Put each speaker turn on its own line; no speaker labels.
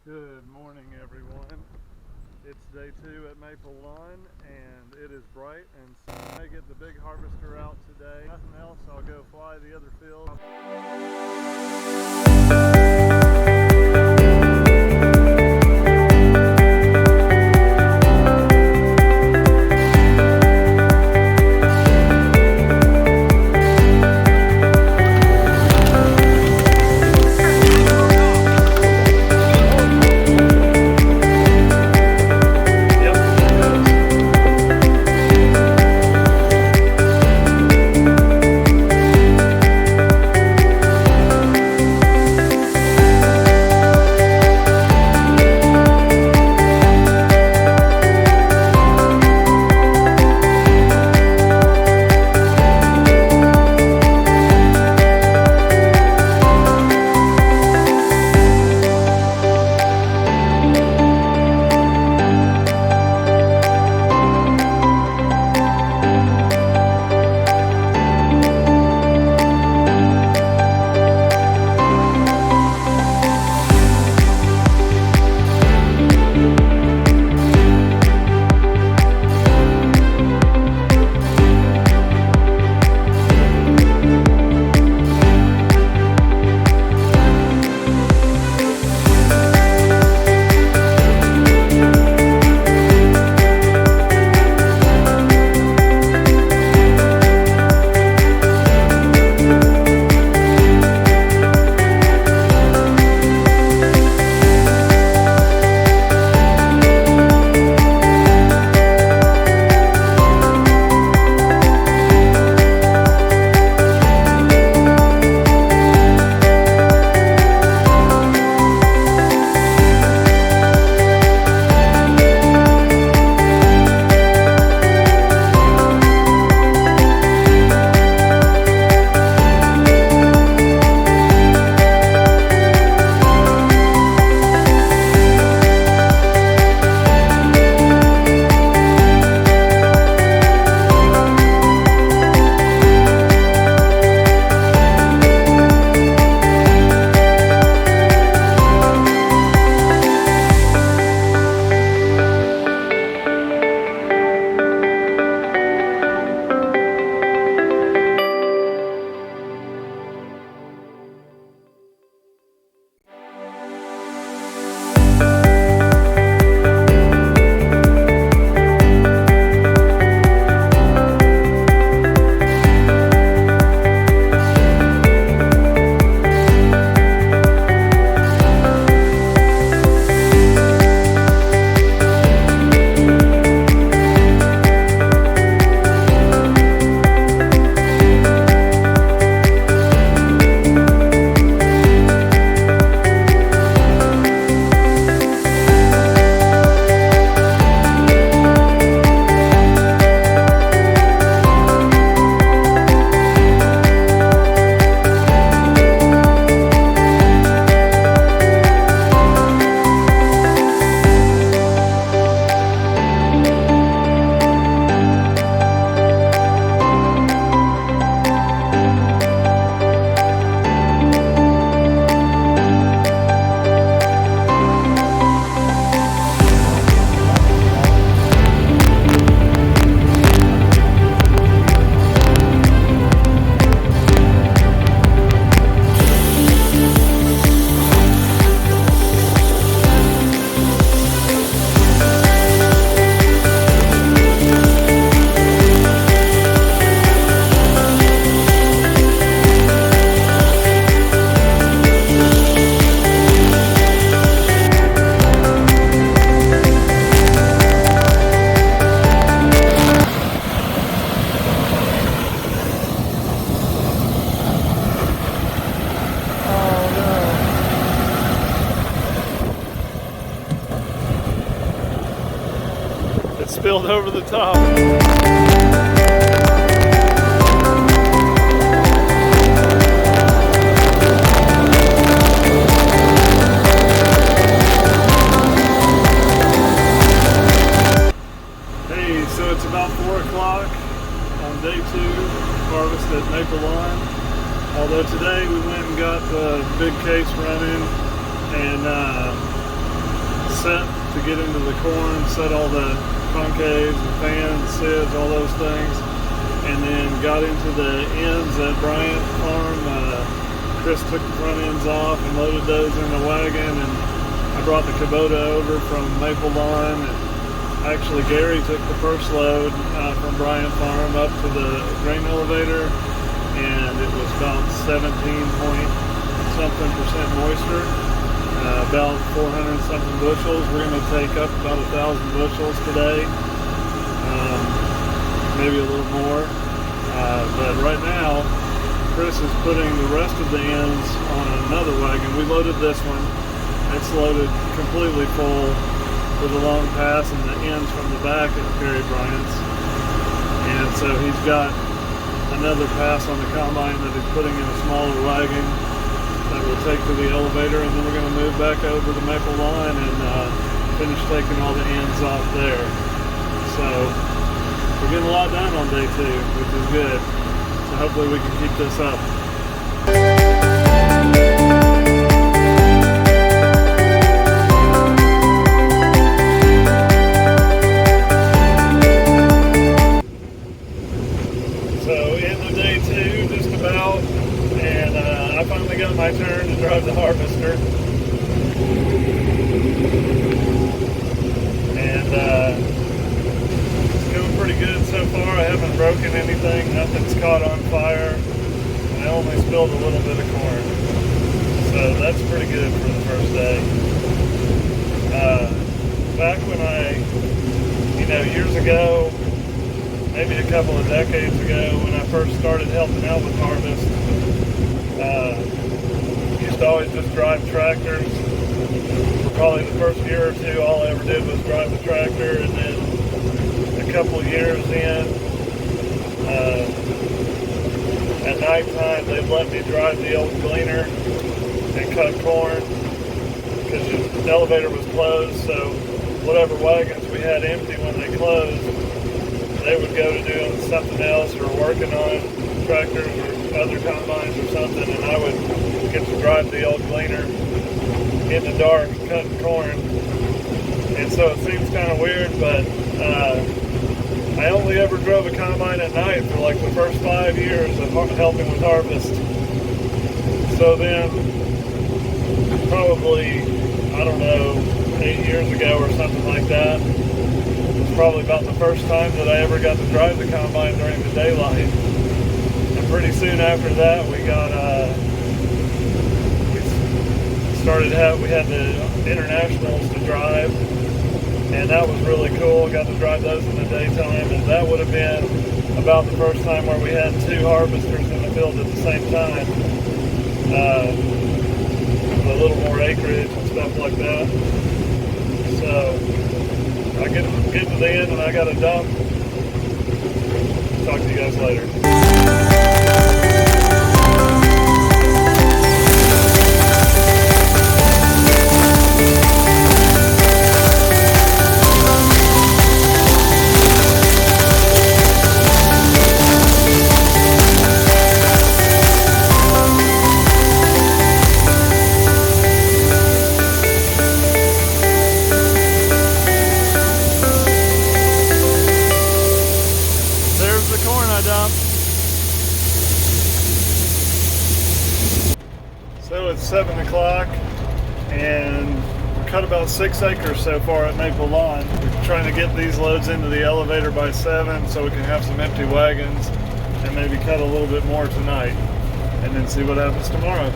Good morning, everyone. It's day 2 at Maple Lawn, and it is bright and sunny. I get the big harvester out today. Nothing else, I'll go fly the other field. It spilled over the top. Hey, so it's about 4 o'clock on day 2 harvest at Maple Lawn. Although today we went and got the big case running, and set to get into the corn, set all the concaves, the fans, sieves, all those things, and then got into the ends at Bryant Farm. Chris took the front ends off and loaded those in the wagon, and I brought the Kubota over from Maple Lawn. And actually, Gary took the first load from Bryant Farm up to the grain elevator, and it was about 17 point something percent moisture, about 400 something bushels. We're going to take up about 1,000 bushels today, maybe a little more. But right now, Chris is putting the rest of the ends on another wagon. We loaded this one. It's loaded completely full with a long pass and the ends from the back at Gary Bryant's. And so he's got another pass on the combine that he's putting in a smaller wagon that we'll take to the elevator, and then we're going to move back over to Maple Lawn and finish taking all the ends off there. So we're getting a lot done on day 2, which is good. So hopefully we can keep this up. So into day 2 just about, and I finally got my turn to drive the harvester. And it's going pretty good so far. I haven't broken anything, nothing's caught on fire. I only spilled a little bit of corn. So that's pretty good for the first day. Back when years ago, maybe a couple of decades ago, when I first started helping out with harvest, used to always just drive tractors. For probably the first year or two, all I ever did was drive the tractor, and then a couple of years in, at nighttime, they'd let me drive the old gleaner and cut corn because the elevator was closed, so whatever wagons we had empty when they closed, they would go to doing something else or working on tractors or other combines or something, and I would get to drive the old gleaner in the dark cutting corn. And so it seems kind of weird, but I only ever drove a combine at night for like the first 5 years of helping with harvest. So then probably, I don't know, 8 years ago or something like that, it was probably about the first time that I ever got to drive the combine during the daylight. And pretty soon after that, we had the internationals to drive, and that was really cool. Got to drive those in the daytime, and that would have been about the first time where we had 2 harvesters in the field at the same time. A little more acreage and stuff like that. So I get to the end and I got a dump. Talk to you guys later. So it's 7 o'clock and we cut about 6 acres so far at Maple Lawn. We're trying to get these loads into the elevator by 7 so we can have some empty wagons and maybe cut a little bit more tonight and then see what happens tomorrow.